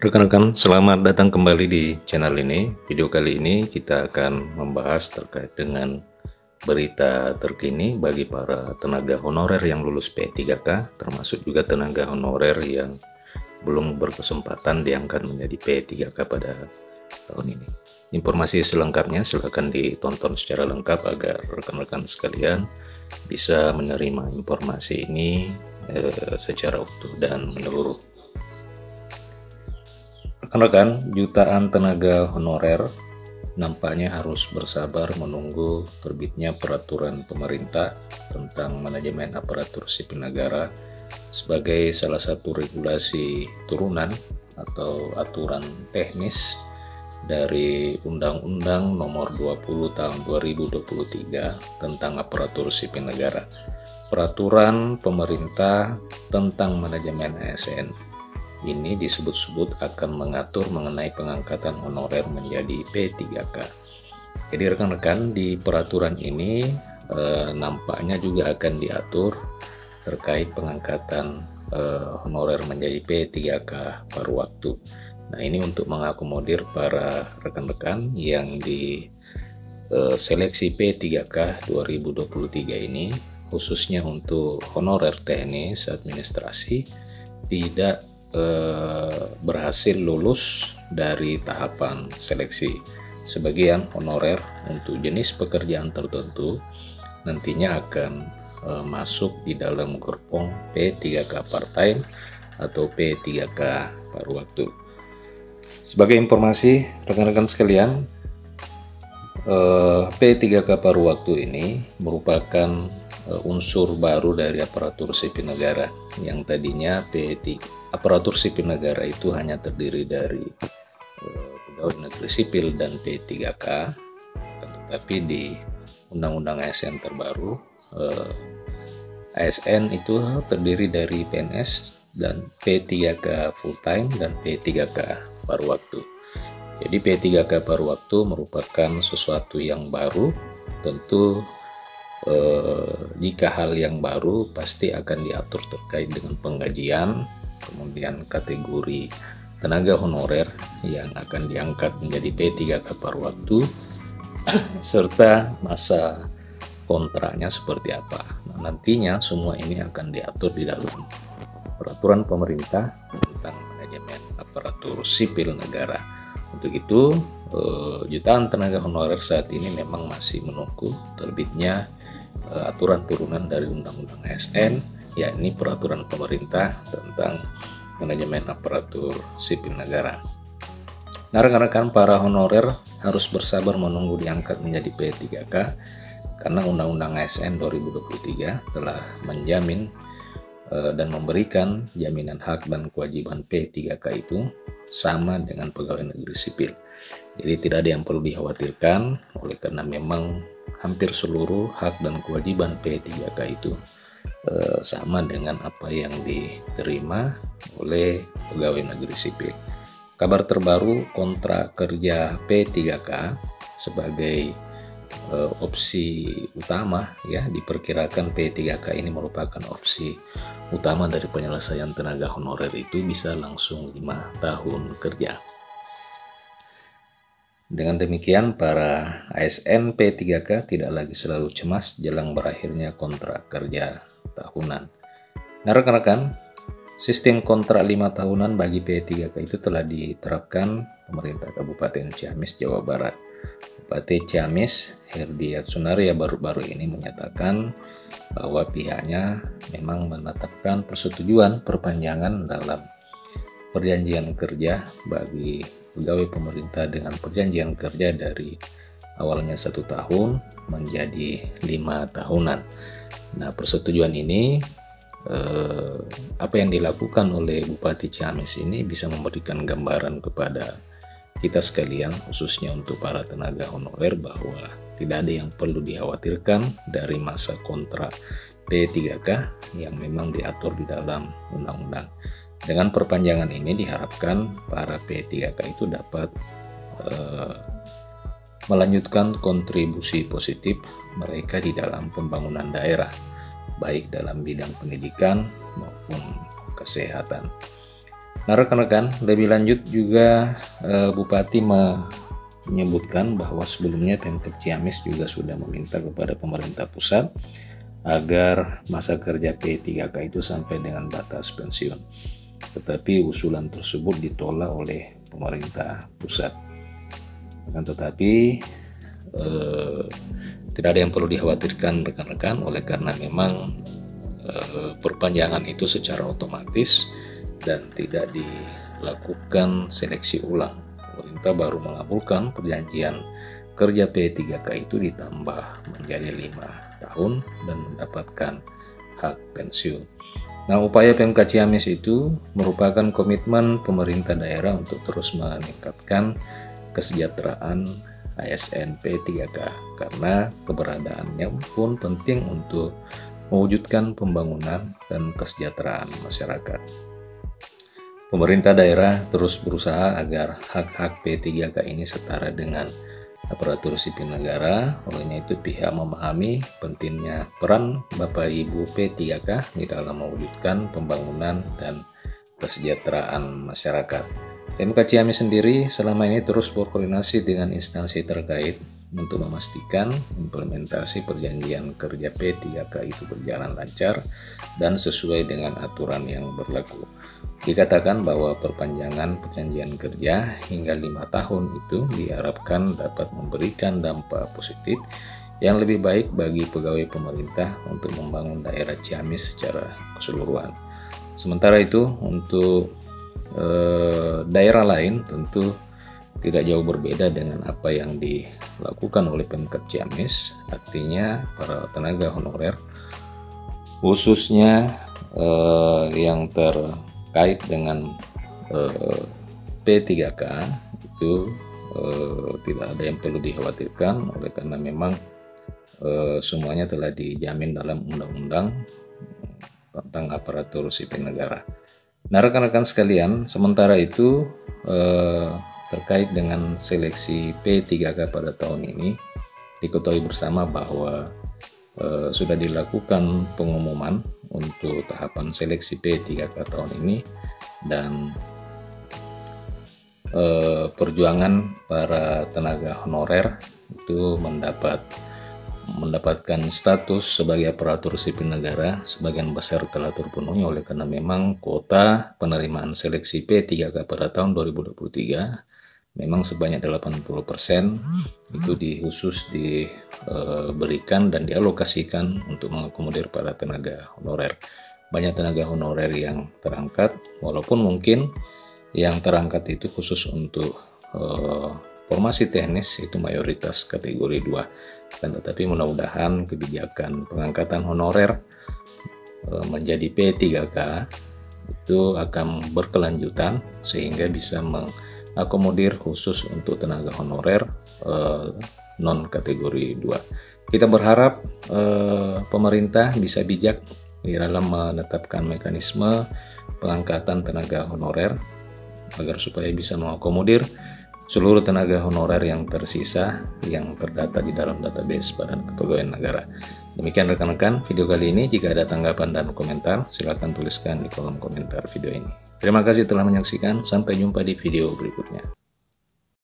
Rekan-rekan, selamat datang kembali di channel ini. Video kali ini kita akan membahas terkait dengan berita terkini bagi para tenaga honorer yang lulus P3K, termasuk juga tenaga honorer yang belum berkesempatan diangkat menjadi P3K pada tahun ini. Informasi selengkapnya silakan ditonton secara lengkap agar rekan-rekan sekalian bisa menerima informasi ini secara utuh dan menyeluruh. Rekan-rekan, jutaan tenaga honorer nampaknya harus bersabar menunggu terbitnya peraturan pemerintah tentang manajemen aparatur sipil negara sebagai salah satu regulasi turunan atau aturan teknis dari Undang-Undang Nomor 20 Tahun 2023 tentang aparatur sipil negara. Peraturan pemerintah tentang manajemen ASN ini disebut-sebut akan mengatur mengenai pengangkatan honorer menjadi P3K. Jadi rekan-rekan, di peraturan ini nampaknya juga akan diatur terkait pengangkatan honorer menjadi P3K paruh waktu. Nah, ini untuk mengakomodir para rekan-rekan yang di seleksi P3K 2023 ini, khususnya untuk honorer teknis administrasi, tidak berhasil lulus dari tahapan seleksi. Sebagian honorer untuk jenis pekerjaan tertentu nantinya akan masuk di dalam gerbong P3K part-time atau P3K paruh waktu. Sebagai informasi rekan-rekan sekalian, P3K paruh waktu ini merupakan unsur baru dari aparatur sipil negara yang tadinya aparatur sipil negara itu hanya terdiri dari pegawai negeri sipil dan P3K, tetapi di Undang-Undang ASN terbaru, ASN itu terdiri dari PNS dan P3K full time dan P3K paruh waktu. Jadi P3K paruh waktu merupakan sesuatu yang baru. Tentu jika hal yang baru pasti akan diatur terkait dengan penggajian, kemudian kategori tenaga honorer yang akan diangkat menjadi P3K paruh waktu, serta masa kontraknya seperti apa. Nah, nantinya semua ini akan diatur di dalam peraturan pemerintah tentang manajemen aparatur sipil negara. Untuk itu, jutaan tenaga honorer saat ini memang masih menunggu terbitnya aturan turunan dari Undang-Undang ASN, yakni peraturan pemerintah tentang manajemen aparatur sipil negara. Nah, rekan-rekan, para honorer harus bersabar menunggu diangkat menjadi P3K karena Undang-Undang ASN 2023 telah menjamin dan memberikan jaminan hak dan kewajiban P3K itu sama dengan pegawai negeri sipil. Jadi tidak ada yang perlu dikhawatirkan, oleh karena memang hampir seluruh hak dan kewajiban P3K itu sama dengan apa yang diterima oleh pegawai negeri sipil. Kabar terbaru, kontrak kerja P3K sebagai opsi utama, ya, diperkirakan P3K ini merupakan opsi utama dari penyelesaian tenaga honorer itu bisa langsung 5 tahun kerja. Dengan demikian, para ASN P3K tidak lagi selalu cemas jelang berakhirnya kontrak kerja tahunan. Nah, rekan-rekan, sistem kontrak 5 tahunan bagi P3K itu telah diterapkan pemerintah Kabupaten Ciamis, Jawa Barat. Bupati Ciamis, Herdiat Sunaria, baru-baru ini menyatakan bahwa pihaknya memang menetapkan persetujuan perpanjangan dalam perjanjian kerja bagi pegawai pemerintah dengan perjanjian kerja dari awalnya 1 tahun menjadi 5 tahunan. Nah, persetujuan ini apa yang dilakukan oleh Bupati Ciamis ini bisa memberikan gambaran kepada kita sekalian, khususnya untuk para tenaga honorer, bahwa tidak ada yang perlu dikhawatirkan dari masa kontrak P3K yang memang diatur di dalam undang-undang. Dengan perpanjangan ini diharapkan para P3K itu dapat melanjutkan kontribusi positif mereka di dalam pembangunan daerah, baik dalam bidang pendidikan maupun kesehatan. Nah, rekan-rekan, lebih lanjut juga Bupati menyebutkan bahwa sebelumnya Pemkab Ciamis juga sudah meminta kepada pemerintah pusat agar masa kerja P3K itu sampai dengan batas pensiun. Tetapi usulan tersebut ditolak oleh pemerintah pusat. Akan tetapi tidak ada yang perlu dikhawatirkan rekan-rekan, oleh karena memang perpanjangan itu secara otomatis dan tidak dilakukan seleksi ulang. Pemerintah baru mengabulkan perjanjian kerja P3K itu ditambah menjadi 5 tahun dan mendapatkan hak pensiun. Nah, upaya Pemkab Ciamis itu merupakan komitmen pemerintah daerah untuk terus meningkatkan kesejahteraan ASN P3K, karena keberadaannya pun penting untuk mewujudkan pembangunan dan kesejahteraan masyarakat. Pemerintah daerah terus berusaha agar hak-hak P3K ini setara dengan aparatur sipil negara. Olehnya itu pihak memahami pentingnya peran Bapak Ibu P3K di dalam mewujudkan pembangunan dan kesejahteraan masyarakat. Pemkab Ciamis sendiri selama ini terus berkoordinasi dengan instansi terkait untuk memastikan implementasi perjanjian kerja P3K itu berjalan lancar dan sesuai dengan aturan yang berlaku. Dikatakan bahwa perpanjangan perjanjian kerja hingga 5 tahun itu diharapkan dapat memberikan dampak positif yang lebih baik bagi pegawai pemerintah untuk membangun daerah Ciamis secara keseluruhan. Sementara itu untuk daerah lain tentu tidak jauh berbeda dengan apa yang dilakukan oleh Pemkab Ciamis, artinya para tenaga honorer khususnya yang terkait dengan P3K itu tidak ada yang perlu dikhawatirkan, oleh karena memang semuanya telah dijamin dalam undang-undang tentang aparatur sipil negara. Nah, rekan-rekan sekalian, sementara itu terkait dengan seleksi P3K pada tahun ini, diketahui bersama bahwa sudah dilakukan pengumuman untuk tahapan seleksi P3K tahun ini, dan perjuangan para tenaga honorer itu mendapatkan status sebagai aparatur sipil negara sebagian besar telah terpenuhi, oleh karena memang kuota penerimaan seleksi P3K pada tahun 2023 memang sebanyak 80% itu khusus diberikan dan dialokasikan untuk mengakomodir para tenaga honorer. Banyak tenaga honorer yang terangkat, walaupun mungkin yang terangkat itu khusus untuk formasi teknis itu mayoritas kategori 2, dan tetapi mudah-mudahan kebijakan pengangkatan honorer menjadi P3K itu akan berkelanjutan sehingga bisa mengakomodir khusus untuk tenaga honorer non kategori 2. Kita berharap pemerintah bisa bijak di dalam menetapkan mekanisme pengangkatan tenaga honorer agar supaya bisa mengakomodir seluruh tenaga honorer yang tersisa yang terdata di dalam database Badan Kepegawaian Negara. Demikian rekan-rekan video kali ini. Jika ada tanggapan dan komentar, silakan tuliskan di kolom komentar video ini. Terima kasih telah menyaksikan. Sampai jumpa di video berikutnya.